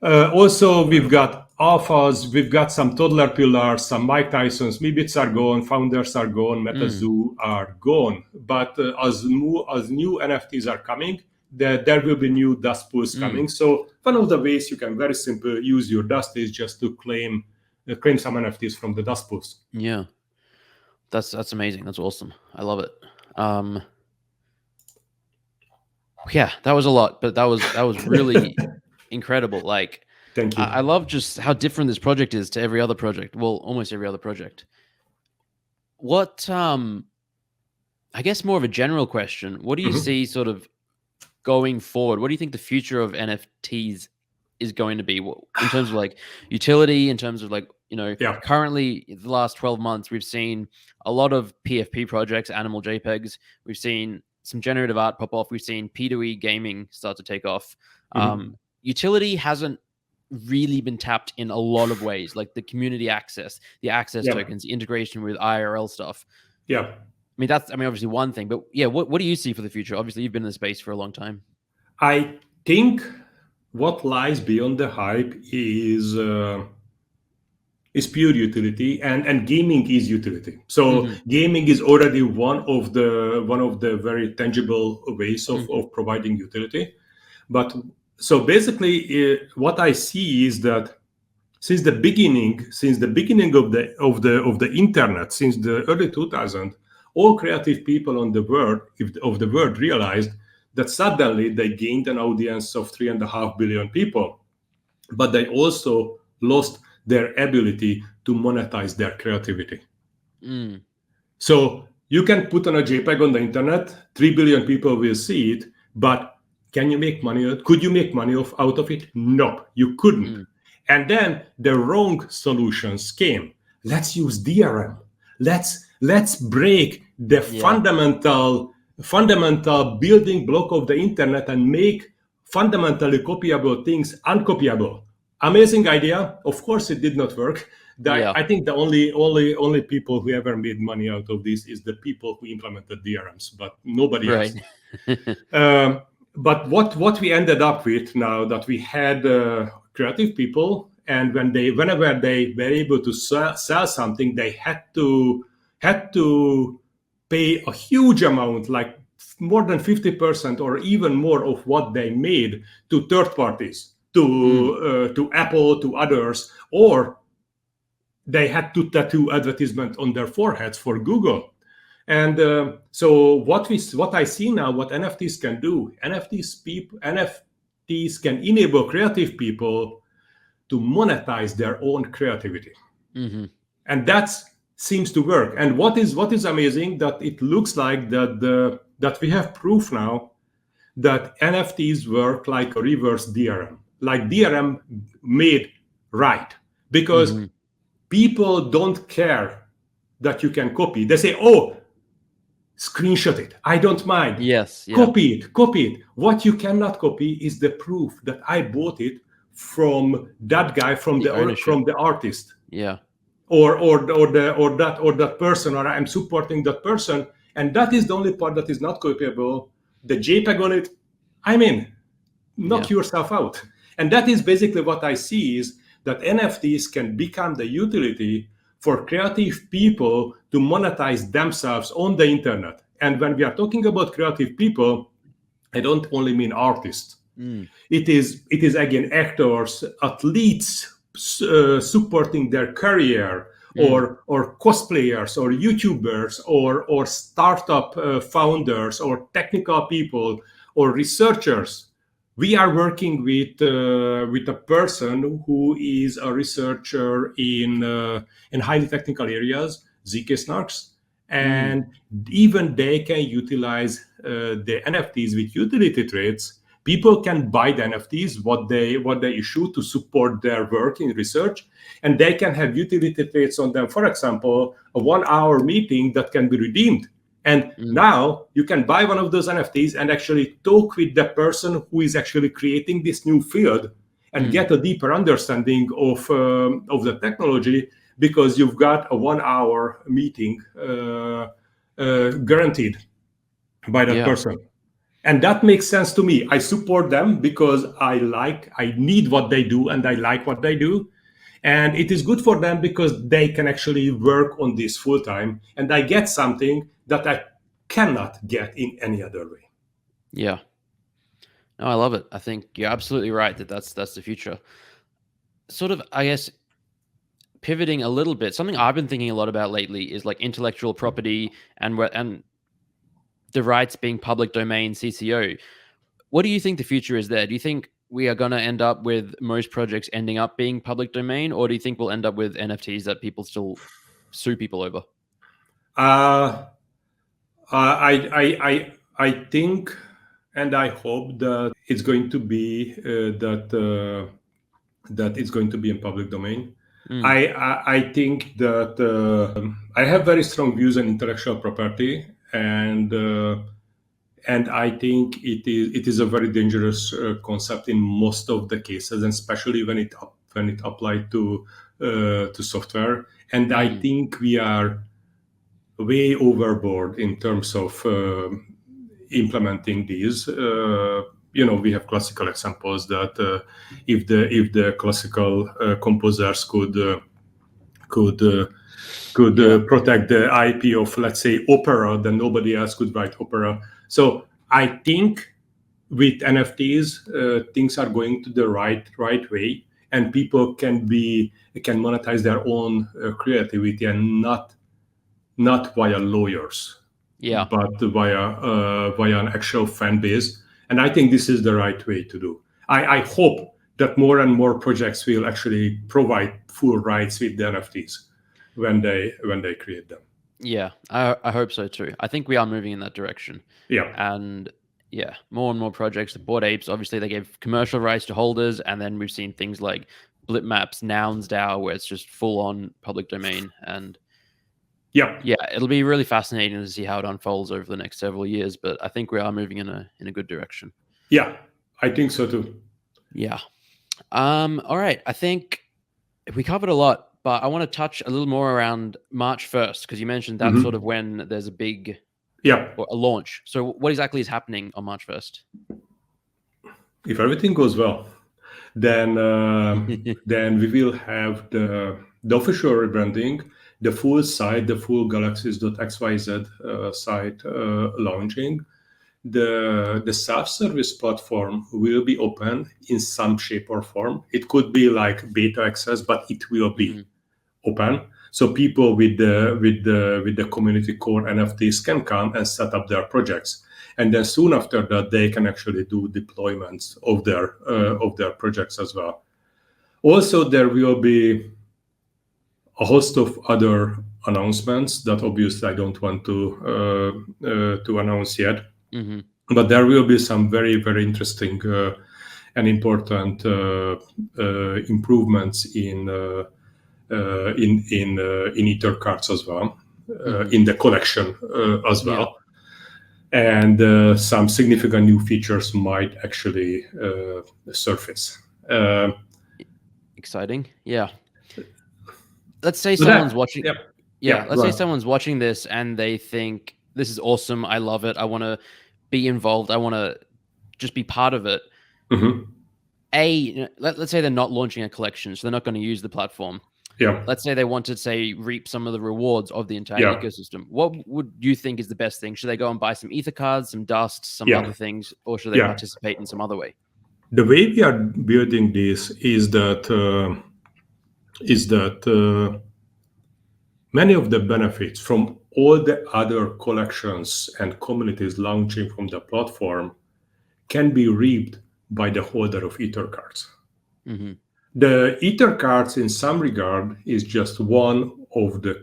Also, we've got alphas, we've got some toddler pillars, some Mike Tysons, Meebits are gone, founders are gone, MetaZoo are gone. But as new NFTs are coming, there will be new Dust pools coming. So one of the ways you can very simply use your Dust is just to claim some NFTs from the Dust pools. Yeah. That's amazing. That's awesome. I love it. Yeah, that was a lot, but that was really incredible. Like, thank you. I love just how different this project is to every other project. Well, almost every other project. What, I guess more of a general question. What do you see sort of going forward? What do you think the future of NFTs is going to be in terms of like utility, in terms of like, currently the last 12 months, we've seen a lot of PFP projects, animal JPEGs. We've seen some generative art pop off. We've seen P2E gaming start to take off. Utility hasn't really been tapped in a lot of ways, like the community access, the access tokens, the integration with IRL stuff. Yeah. I mean, that's obviously one thing, but yeah, what do you see for the future? Obviously, you've been in the space for a long time. I think what lies beyond the hype is pure utility, and gaming is utility. So gaming is already one of the very tangible ways of providing utility. But so basically, what I see is that since the beginning of the internet, since the early 2000s, all creative people of the world realized that suddenly they gained an audience of 3.5 billion people, but they also lost their ability to monetize their creativity. So you can put on a JPEG on the internet, 3 billion people will see it, but can you make money? Could you make money out of it? No, you couldn't. And then the wrong solutions came. Let's use DRM. Let's break the fundamental building block of the internet and make fundamentally copyable things uncopyable. Amazing idea. Of course, it did not work. I think the only people who ever made money out of this is the people who implemented DRMs, but nobody else. but what we ended up with now, that we had creative people, and whenever they were able to sell something, they had to pay a huge amount, like more than 50% or even more of what they made, to third parties, to Apple, to others, or they had to tattoo advertisement on their foreheads for Google. And so what I see now, what NFTs can do, NFTs can enable creative people to monetize their own creativity, and that seems to work. And what is amazing, that it looks like that we have proof now that NFTs work like a reverse DRM, like DRM made right, because people don't care that you can copy. They say, "Oh, screenshot it. I don't mind. Yes. Yeah. Copy it. What you cannot copy is the proof that I bought it from that guy, from The ownership. the artist, Yeah. or that person, or I'm supporting that person." And that is the only part that is not copyable. The JPEG on it, I mean, knock yourself out. And that is basically what I see, is that NFTs can become the utility for creative people to monetize themselves on the internet. And when we are talking about creative people, I don't only mean artists. It is again actors, athletes, supporting their career, or cosplayers, or YouTubers, or startup founders, or technical people, or researchers. We are working with a person who is a researcher in highly technical areas, ZK snarks, and even they can utilize the NFTs with utility traits. People can buy the NFTs, what they issue, to support their work in research, and they can have utility traits on them. For example, a 1-hour meeting that can be redeemed. And now you can buy one of those NFTs and actually talk with the person who is actually creating this new field, and get a deeper understanding of the technology, because you've got a 1-hour meeting guaranteed by that person. And that makes sense to me. I support them because I need what they do, and I like what they do. And it is good for them because they can actually work on this full time, and I get something that I cannot get in any other way. Yeah. No, I love it. I think you're absolutely right that's the future. Sort of, I guess, pivoting a little bit, something I've been thinking a lot about lately is like intellectual property and the rights being public domain, CCO. What do you think the future is there? Do you think we are going to end up with most projects ending up being public domain, or do you think we'll end up with NFTs that people still sue people over? I think, and I hope that it's going to be that it's going to be in public domain. I think that I have very strong views on intellectual property, and I think it is a very dangerous concept in most of the cases, and especially when it applied to software. And I think we are way overboard in terms of implementing these. We have classical examples that if the classical composers could protect the IP of, let's say, opera, then nobody else could write opera. So I think with NFTs, things are going to the right way, and people can monetize their own creativity, and not via lawyers, but via an actual fan base. And I think this is the right way to do. I hope that more and more projects will actually provide full rights with the NFTs when they create them. Yeah, I hope so too. I think we are moving in that direction. Yeah. And yeah, more and more projects. The Bored Apes, obviously, they gave commercial rights to holders, and then we've seen things like Blipmap's Nouns DAO, where it's just full on public domain. And yeah, it'll be really fascinating to see how it unfolds over the next several years. But I think we are moving in a good direction. Yeah, I think so too. Yeah. All right. I think we covered a lot, but I want to touch a little more around March 1st, because you mentioned that's sort of when there's a big or a launch. So what exactly is happening on March 1st? if everything goes well, then then we will have the official rebranding, the full site, the full Galaxis.xyz site launching. The self-service platform will be open in some shape or form. It could be like beta access, but it will be open. So people with the community core NFTs can come and set up their projects, and then soon after that they can actually do deployments of their projects as well. Also, there will be a host of other announcements that obviously I don't want to announce yet. But there will be some very, very interesting and important improvements in Ethercards as well, in the collection as well, and some significant new features might actually surface. Exciting, yeah. Let's say someone's watching. Let's say someone's watching this and they think this is awesome. I love it. I want to be involved. I want to just be part of it. Let's say they're not launching a collection, so they're not going to use the platform. Let's say they want to reap some of the rewards of the entire ecosystem. What would you think is the best thing? Should they go and buy some Ethercards, some Dust, some other things, or should they participate in some other way? The way we are building this is that many of the benefits from all the other collections and communities launching from the platform can be reaped by the holder of Ethercards. The Ethercards, in some regard, is just one of the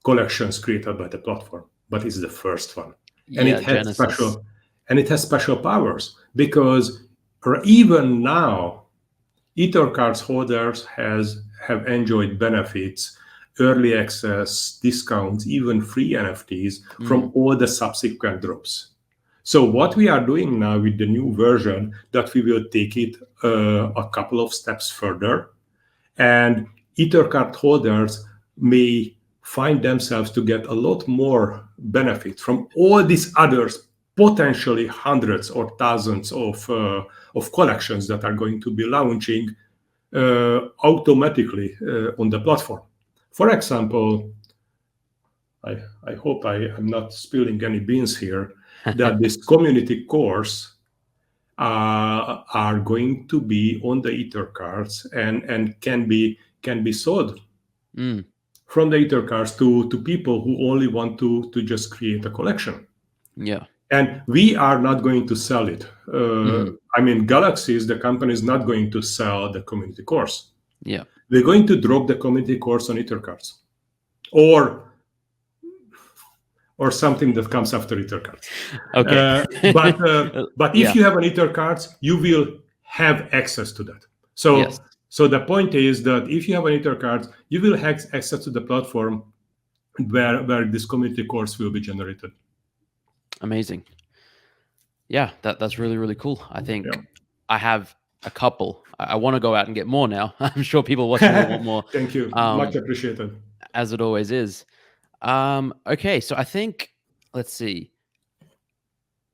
collections created by the platform, but it's the first one, and it has special powers because even now, Ethercards holders have enjoyed benefits, early access, discounts, even free NFTs from all the subsequent drops. So what we are doing now with the new version, that we will take it a couple of steps further, and Ethercard holders may find themselves to get a lot more benefit from all these others, potentially hundreds or thousands of collections that are going to be launching automatically on the platform. For example, I hope I'm not spilling any beans here, that this community cores are going to be on the Ethercards and can be sold from the Ethercards to people who only want to just create a collection. And we are not going to sell it. I mean, Galaxis, the company, is not going to sell the community cores. We're going to drop the community cores on Ethercards, or something that comes after Ethercards. But if you have an Ethercards, you will have access to that. So the point is that if you have an Ethercards, you will have access to the platform where this community cores will be generated. Amazing. Yeah, that's really, really cool. I think I have a couple. I want to go out and get more now. I'm sure people watching will want more. Thank you. Much appreciated. As it always is. Okay, so I think, let's see.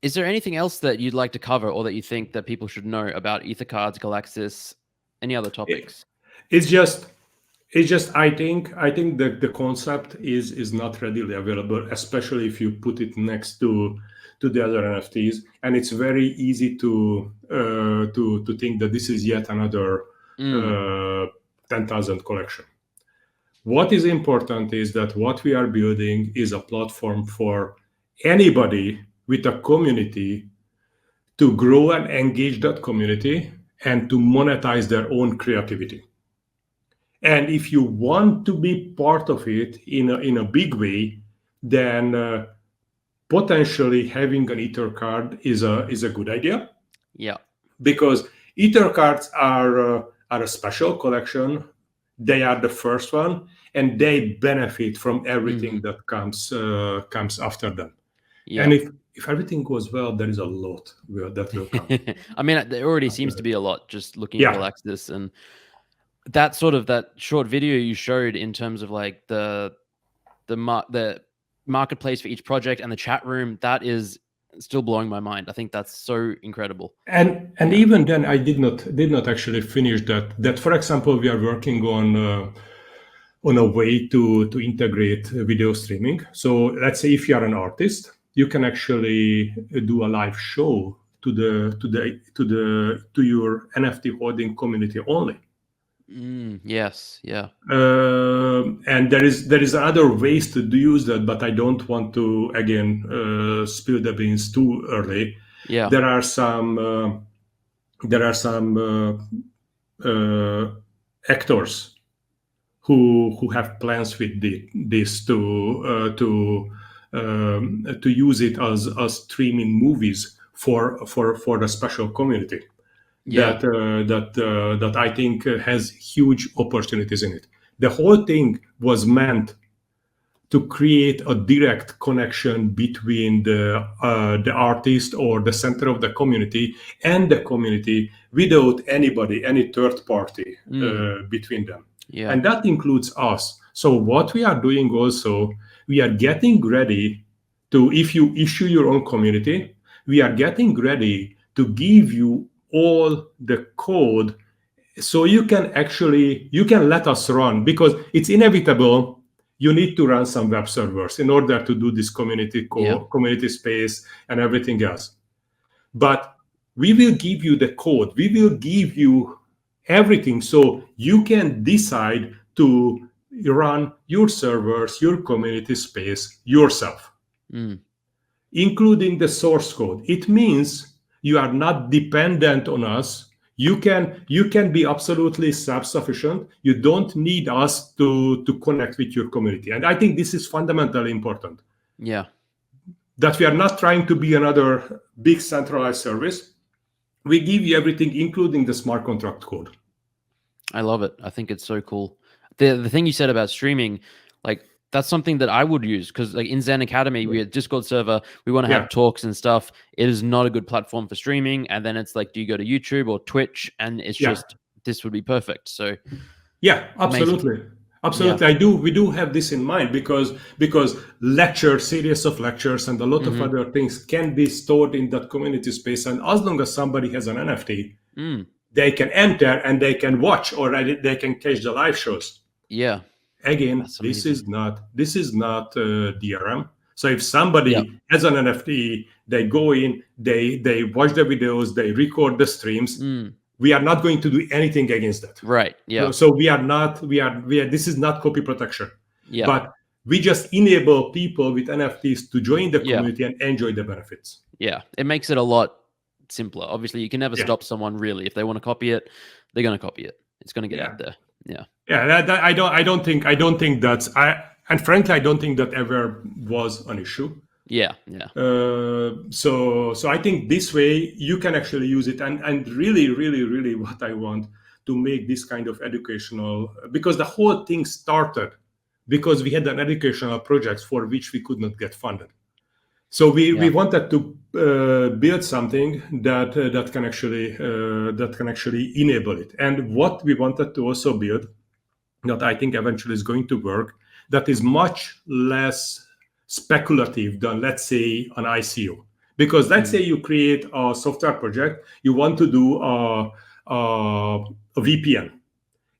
Is there anything else that you'd like to cover or that you think that people should know about Ethercards, Galaxis, any other topics? It's just I think that the concept is not readily available, especially if you put it next to the other NFTs, and it's very easy to think that this is yet another 10,000 collection. What is important is that what we are building is a platform for anybody with a community to grow and engage that community and to monetize their own creativity. And if you want to be part of it in a big way, then potentially having an Ethercard is a good idea. Because Ethercards are a special collection. They are the first one, and they benefit from everything that comes after them. And if everything goes well, there is a lot that will come. I mean, there already seems to be a lot just looking at Galaxis, and that short video you showed in terms of like the marketplace for each project and the chat room, that is still blowing my mind. I think that's so incredible. And Yeah. even then, I did not actually finish that. That, for example, we are working on a way to integrate video streaming. So let's say if you are an artist, you can actually do a live show to your NFT holding community only. Yes. Yeah. And there is other ways to use that, but I don't want to again spill the beans too early. Yeah. There are some actors who have plans with this to use it as streaming movies for the special community Yeah. that I think has huge opportunities in it. The whole thing was meant to create a direct connection between the artist or the center of the community and the community without any third party between them. Yeah. And that includes us. So what we are doing also, we are getting ready to, if you issue your own community, we are getting ready to give you all the code so you can let us run, because it's inevitable. You need to run some web servers in order to do this community space and everything else. But we will give you the code. We will give you everything so you can decide to run your servers, your community space yourself, including the source code. It means you are not dependent on us. You can be absolutely self-sufficient. You don't need us to connect with your community. And I think this is fundamentally important. Yeah. That we are not trying to be another big centralized service. We give you everything, including the smart contract code. I love it. I think it's so cool. The thing you said about streaming, like that's something that I would use, because like in Zen Academy, we have Discord server, we want to have talks and stuff. It is not a good platform for streaming. And then it's like, do you go to YouTube or Twitch? And it's just, this would be perfect. So yeah, absolutely. Amazing. Absolutely. We do have this in mind because series of lectures and a lot of other things can be stored in that community space. And as long as somebody has an NFT, they can enter and they can watch, or they can catch the live shows. Yeah. Again, this is not DRM. So if somebody has an NFT, they go in, they watch the videos, they record the streams. We are not going to do anything against that. Right. Yeah. So we are this is not copy protection. Yeah. But we just enable people with NFTs to join the community and enjoy the benefits. Yeah. It makes it a lot simpler. Obviously, you can never stop someone really. If they want to copy it, they're going to copy it. It's going to get out there. Yeah. Yeah. I don't think that's and frankly, I don't think that ever was an issue. Yeah. Yeah. So I think this way you can actually use it, and really, really, really what I want to make this kind of educational, because the whole thing started because we had an educational project for which we could not get funded. So we wanted to build something that can actually enable it. And what we wanted to also build, that I think eventually is going to work, that is much less speculative than, let's say, an ICO. Because let's say you create a software project, you want to do a VPN.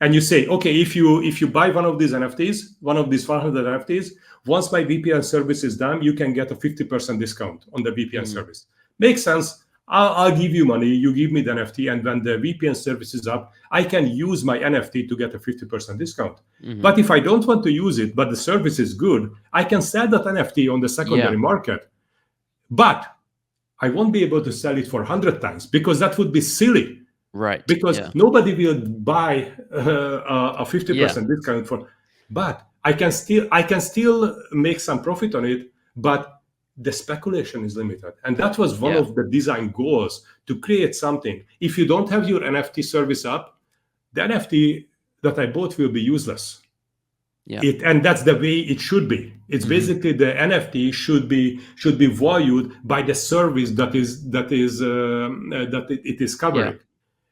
And you say, okay, if you buy one of these NFTs, one of these 100 NFTs, once my VPN service is done, you can get a 50% discount on the VPN service. Makes sense. I'll give you money, you give me the NFT, and when the VPN service is up, I can use my NFT to get a 50% discount. But if I don't want to use it, but the service is good, I can sell that NFT on the secondary market. But I won't be able to sell it for 100 times, because that would be silly. Right. Because nobody will buy a 50% discount for. But I can still make some profit on it, but the speculation is limited. And that was one of the design goals, to create something. If you don't have your NFT service up, the NFT that I bought will be useless. And that's the way it should be. It's basically the NFT should be valued by the service that it is covering.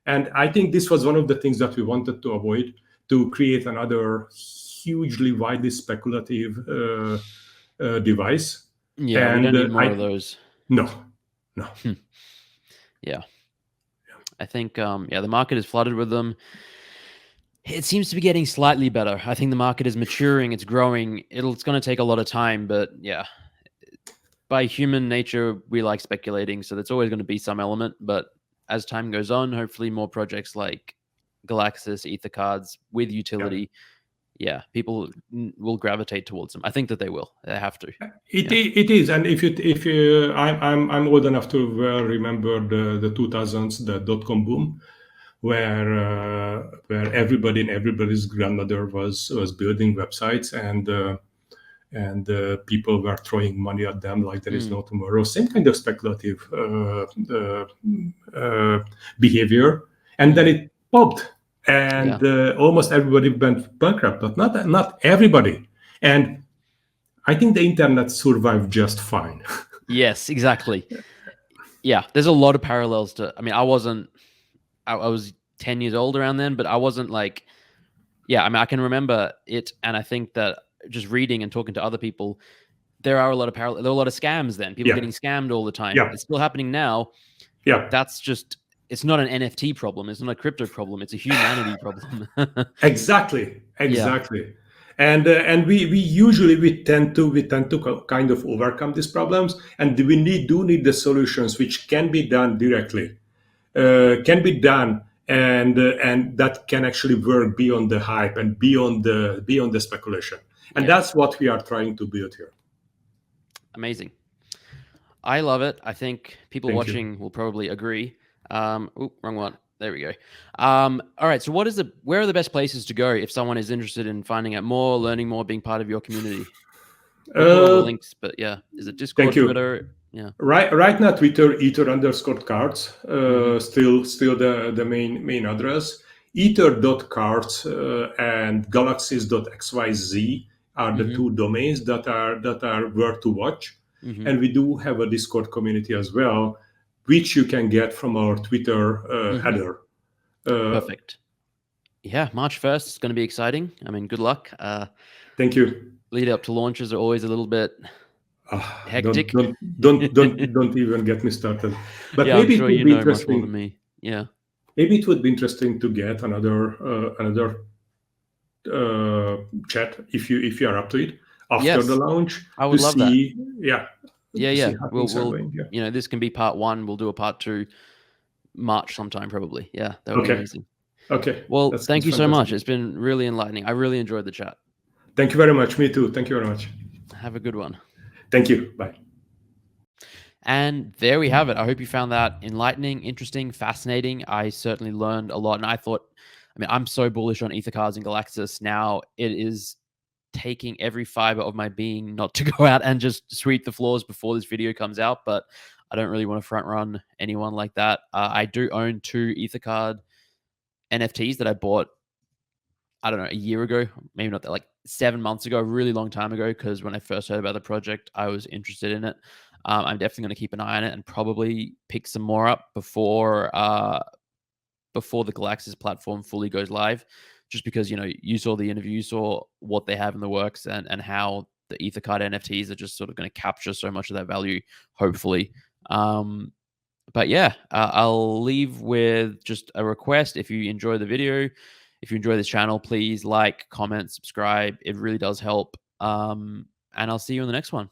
And I think this was one of the things that we wanted to avoid, to create another hugely widely speculative device. Yeah, and we don't need more of those. No, No. Yeah. I think, the market is flooded with them. It seems to be getting slightly better. I think the market is maturing. It's growing. It's going to take a lot of time, but yeah, by human nature, we like speculating. So there's always going to be some element. But as time goes on, hopefully more projects like Galaxis, Ethercards with utility, people will gravitate towards them. I think that they will. They have to. It is, and if you I'm old enough to well remember the 2000s, the dot-com boom, where everybody and everybody's grandmother was building websites, and people were throwing money at them like there is no tomorrow. Same kind of speculative behavior, and then it popped, and almost everybody went bankrupt, but not everybody. And I think the internet survived just fine. Yes, exactly. Yeah, there's a lot of parallels to. I mean, I was 10 years old around then, but I wasn't like. Yeah, I mean, I can remember it, and I think that just reading and talking to other people, there are a lot of there are a lot of scams then. People getting scammed all the time. Yeah. It's still happening now. Yeah. That's just, it's not an NFT problem. It's not a crypto problem. It's a humanity problem. Exactly. And we tend to kind of overcome these problems, and we do need the solutions which can be done directly, can be done, and that can actually work beyond the hype and beyond the speculation. And that's what we are trying to build here. Amazing. I love it. I think people watching will probably agree. Wrong one. There we go. All right. So where are the best places to go if someone is interested in finding out more, learning more, being part of your community? We'll put all the links, but yeah. Is it Discord, Twitter? Yeah. Right now, Twitter, ether_cards, still the main address. Ether.cards and galaxies.xyz are the two domains that are worth to watch. And we do have a Discord community as well, which you can get from our Twitter header. Perfect. Yeah, March 1st is going to be exciting. I mean, good luck. Thank you. Lead up to launches are always a little bit hectic. Don't even get me started. But yeah, maybe I'm sure it would you be know interesting. much more than me. Yeah. Maybe it would be interesting to get another chat if you are up to it after the launch. I would love that. Yeah. We'll this can be part 1. We'll do a part 2 March sometime probably. Yeah, that would be amazing. Okay. Well, thank you so much. It's been really enlightening. I really enjoyed the chat. Thank you very much. Me too. Thank you very much. Have a good one. Thank you. Bye. And there we have it. I hope you found that enlightening, interesting, fascinating. I certainly learned a lot. And I'm so bullish on Ethercards and Galaxis now. It is taking every fiber of my being not to go out and just sweep the floors before this video comes out. But I don't really want to front run anyone like that. I do own 2 Ethercard NFTs that I bought, I don't know, a year ago, maybe not that, like 7 months ago, a really long time ago, because when I first heard about the project, I was interested in it. I'm definitely going to keep an eye on it and probably pick some more up before the Galaxis platform fully goes live, just because, you saw the interview, you saw what they have in the works and how the Ethercard NFTs are just sort of going to capture so much of that value, hopefully. But yeah, I'll leave with just a request. If you enjoy the video, if you enjoy this channel, please like, comment, subscribe. It really does help. And I'll see you in the next one.